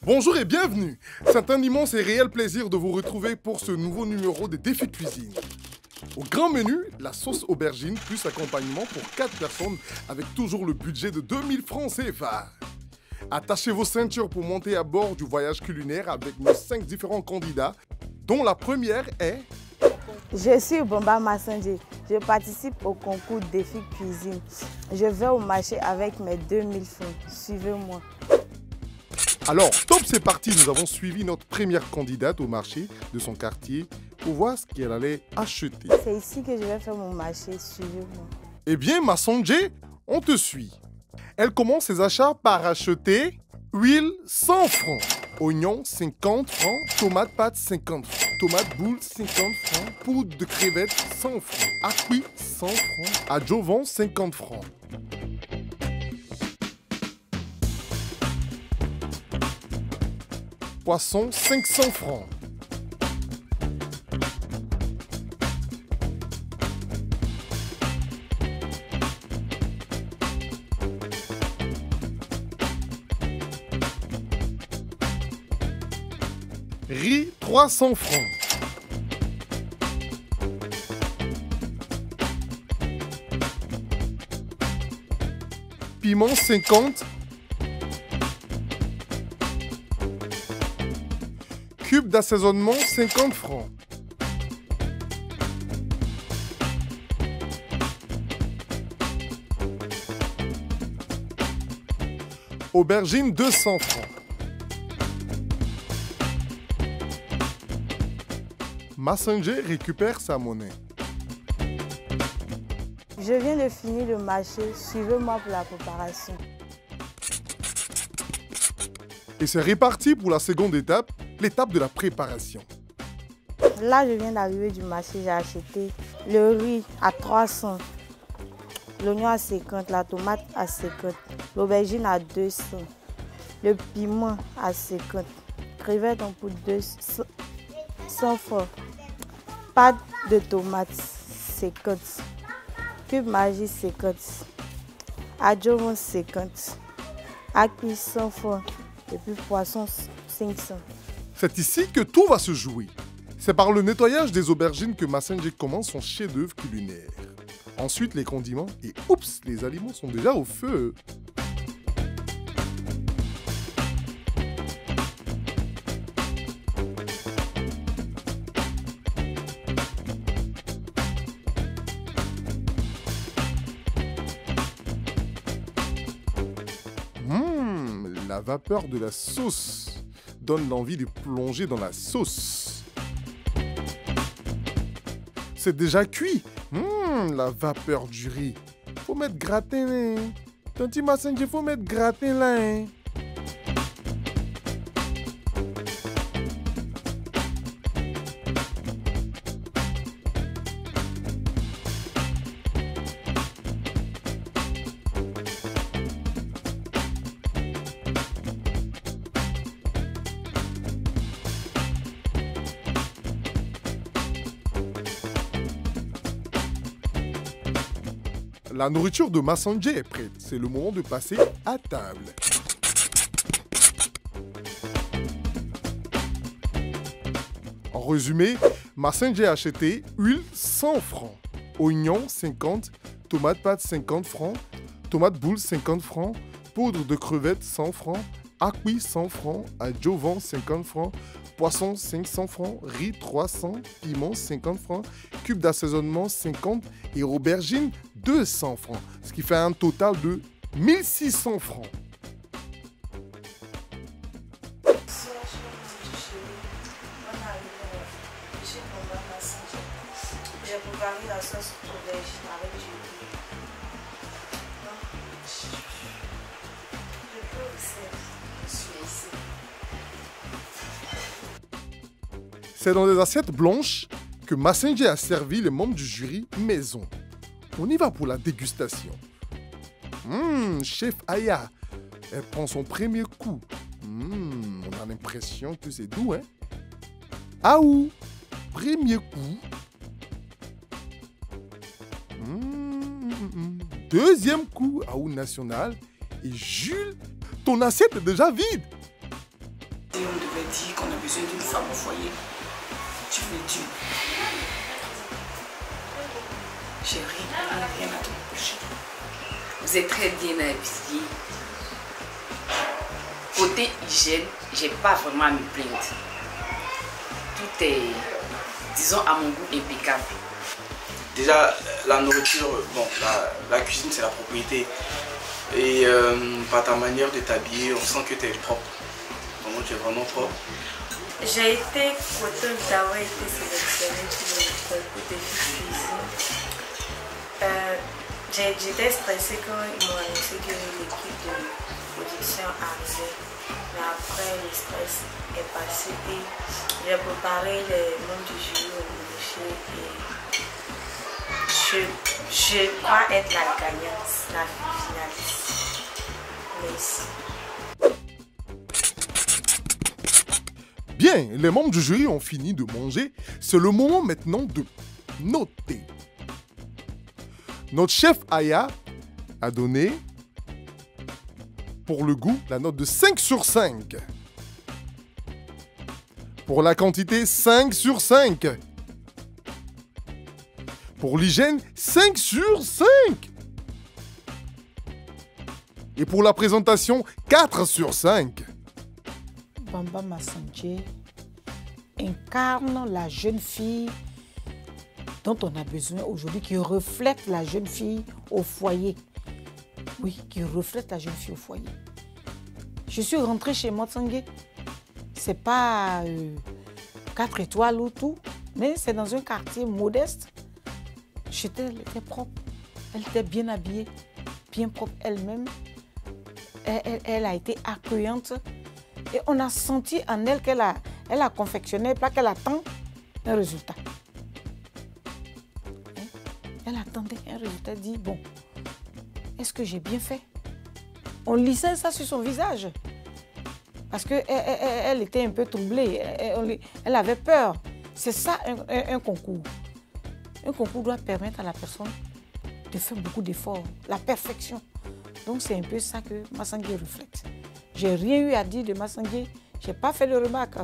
Bonjour et bienvenue. C'est un immense et réel plaisir de vous retrouver pour ce nouveau numéro des défis cuisine. Au grand menu, la sauce aubergine plus accompagnement pour 4 personnes avec toujours le budget de 2000 francs CFA. Attachez vos ceintures pour monter à bord du voyage culinaire avec nos 5 différents candidats, dont la première est... Je suis Bomba Massanji. Je participe au concours défi cuisine. Je vais au marché avec mes 2000 francs. Suivez-moi. Alors, top, c'est parti. Nous avons suivi notre première candidate au marché de son quartier pour voir ce qu'elle allait acheter. C'est ici que je vais faire mon marché. Suivez-moi. Eh bien, Massanji, on te suit. Elle commence ses achats par acheter huile 100 francs, oignons 50 francs, tomates pâtes 50 francs, tomates boules 50 francs, poudre de crevettes 100 francs, acquis 100 francs, adjuvant 50 francs. Poisson 500 francs. Riz 300 francs. Piment 50. Cube d'assaisonnement 50 francs. Aubergine 200 francs. Massanji récupère sa monnaie. Je viens de finir le marché. Suivez-moi pour la préparation. Et c'est reparti pour la seconde étape, l'étape de la préparation. Là, je viens d'arriver du marché. J'ai acheté le riz à 300, l'oignon à 50, la tomate à 50, l'aubergine à 200, le piment à 50, crevettes en poudre 200, 100 francs, pâte de tomate 50, cube Maggi 50, adjuvant 50, acquis 100 francs et puis poisson 500. C'est ici que tout va se jouer. C'est par le nettoyage des aubergines que Massanji commence son chef-d'œuvre culinaire. Ensuite, les condiments et oups, les aliments sont déjà au feu. La vapeur de la sauce donne l'envie de plonger dans la sauce. C'est déjà cuit. La vapeur du riz. Faut mettre gratin là. Tanti Massanji, faut mettre gratin là. La nourriture de Massanji est prête. C'est le moment de passer à table. En résumé, Massanji a acheté huile 100 francs, oignons 50, tomates pâtes 50 francs, tomates boules 50 francs, poudre de crevettes 100 francs, acquis 100 francs, adjuvant 50 francs, poisson 500 francs, riz 300, piment 50 francs, cube d'assaisonnement 50 et aubergine 200 francs, ce qui fait un total de 1600 francs. J'ai préparé la sauce aubergine avec du riz. Je peux aussi. C'est dans des assiettes blanches que Massanji a servi les membres du jury maison. On y va pour la dégustation. Chef Aya, elle prend son premier coup. On a l'impression que c'est doux, hein? Aou, premier coup. deuxième coup Aou national. Et Jules, ton assiette est déjà vide. Et on devait dire qu'on a besoin d'une femme au foyer. Tu me dis. J'ai rien à te reprocher. Vous êtes très bien habillés. Côté hygiène, j'ai pas vraiment à me plaindre. Tout est, disons, à mon goût impeccable. Déjà, la nourriture, bon, la cuisine c'est la propriété. Et par ta manière de t'habiller, on sent que tu es propre. Vraiment, tu es vraiment propre. J'ai été contente d'avoir été sélectionnée pour le côté cuisine. J'étais stressée quand ils m'ont annoncé que l'équipe de production arrivait. Mais après, le stress est passé et j'ai préparé les membres du jury au boucher et je crois être la gagnante, la finaliste. Merci. Bien, les membres du jury ont fini de manger. C'est le moment maintenant de noter. Notre chef Aya a donné, pour le goût, la note de 5 sur 5. Pour la quantité, 5 sur 5. Pour l'hygiène, 5 sur 5. Et pour la présentation, 4 sur 5. Bamba Massandjé incarne la jeune fille dont on a besoin aujourd'hui, qui reflète la jeune fille au foyer. Oui, qui reflète la jeune fille au foyer. Je suis rentrée chez Motsangé. C'est pas 4 étoiles ou tout, mais c'est dans un quartier modeste. Elle était propre, elle était bien habillée, bien propre elle-même. Elle a été accueillante et on a senti en elle qu'elle a confectionné, pas qu'elle attend un résultat. Elle attendait un résultat, elle dit bon, est-ce que j'ai bien fait? On lisait ça sur son visage parce qu'elle était un peu troublée, elle avait peur. C'est ça un concours. Un concours doit permettre à la personne de faire beaucoup d'efforts, la perfection. Donc c'est un peu ça que Massandjé reflète. J'ai rien eu à dire de Massandjé. Je n'ai pas fait de remarque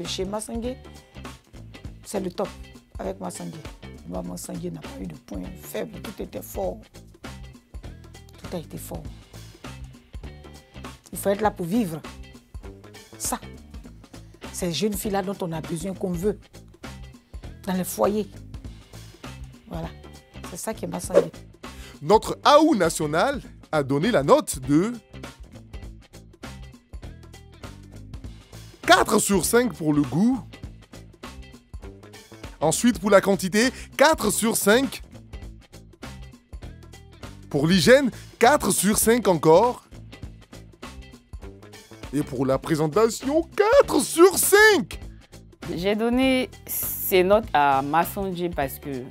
chez Massandjé. C'est le top avec Massandjé. Massandjé n'a pas eu de point faible. Tout était fort. Tout a été fort. Il faut être là pour vivre. Ça, ces jeunes filles-là dont on a besoin, qu'on veut, dans les foyers. Voilà, c'est ça qui est Massandjé. Notre Aou national a donné la note de 4 sur 5 pour le goût. Ensuite, pour la quantité, 4 sur 5. Pour l'hygiène, 4 sur 5 encore. Et pour la présentation, 4 sur 5. J'ai donné ces notes à Massandjé parce que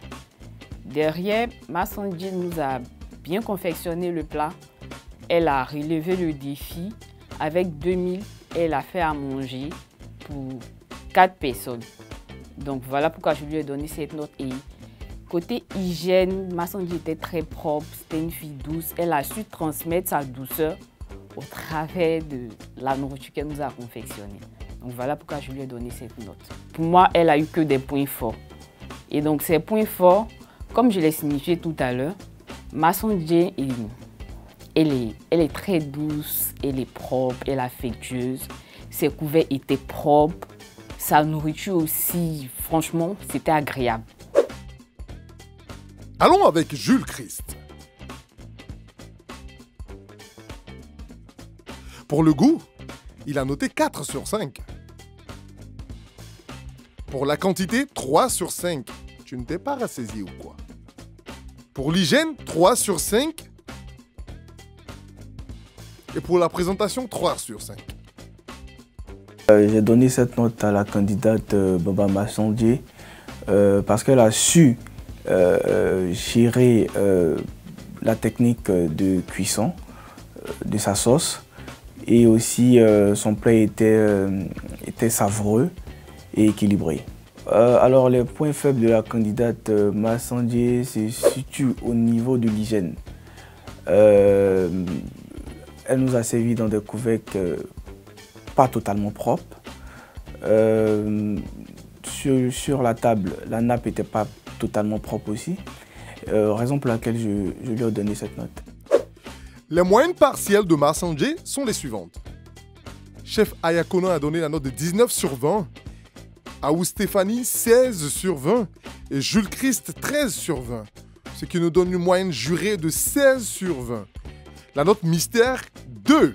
derrière, Massandjé nous a bien confectionné le plat. Elle a relevé le défi. Avec 2000, elle a fait à manger pour 4 personnes. Donc voilà pourquoi je lui ai donné cette note. Et côté hygiène, Massandjé était très propre, c'était une fille douce. Elle a su transmettre sa douceur au travers de la nourriture qu'elle nous a confectionnée. Donc voilà pourquoi je lui ai donné cette note. Pour moi, elle a eu que des points forts. Et donc ces points forts, comme je l'ai signifié tout à l'heure, Massandjé, elle est très douce, elle est propre, elle est affectueuse. Ses couverts étaient propres. Sa nourriture aussi, franchement, c'était agréable. Allons avec Jules Christ. Pour le goût, il a noté 4 sur 5. Pour la quantité, 3 sur 5. Tu ne t'es pas rassaisi ou quoi? Pour l'hygiène, 3 sur 5. Et pour la présentation, 3 sur 5. J'ai donné cette note à la candidate Bamba Massandjé parce qu'elle a su gérer la technique de cuisson de sa sauce et aussi son plat était savoureux et équilibré. Alors les points faibles de la candidate Massandjé se situent au niveau de l'hygiène. Elle nous a servi dans des couvercles pas totalement propres. Sur la table, la nappe n'était pas totalement propre aussi, raison pour laquelle je lui ai donné cette note. Les moyennes partielles de Massanger sont les suivantes. Chef Ayakono a donné la note de 19 sur 20, Aou Stéphanie 16 sur 20 et Jules Christ 13 sur 20, ce qui nous donne une moyenne jurée de 16 sur 20. La note mystère 2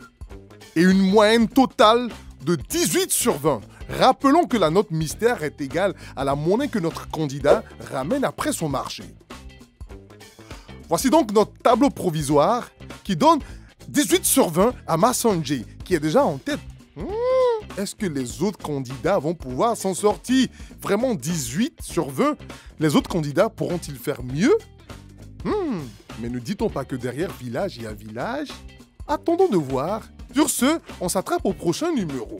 et une moyenne totale de 18 sur 20. Rappelons que la note mystère est égale à la monnaie que notre candidat ramène après son marché. Voici donc notre tableau provisoire qui donne 18 sur 20 à Massanger, qui est déjà en tête. Est-ce que les autres candidats vont pouvoir s'en sortir? Vraiment 18 sur 20? Les autres candidats pourront-ils faire mieux? Mais ne dit-on pas que derrière village, il y a village? Attendons de voir. Sur ce, on s'attrape au prochain numéro.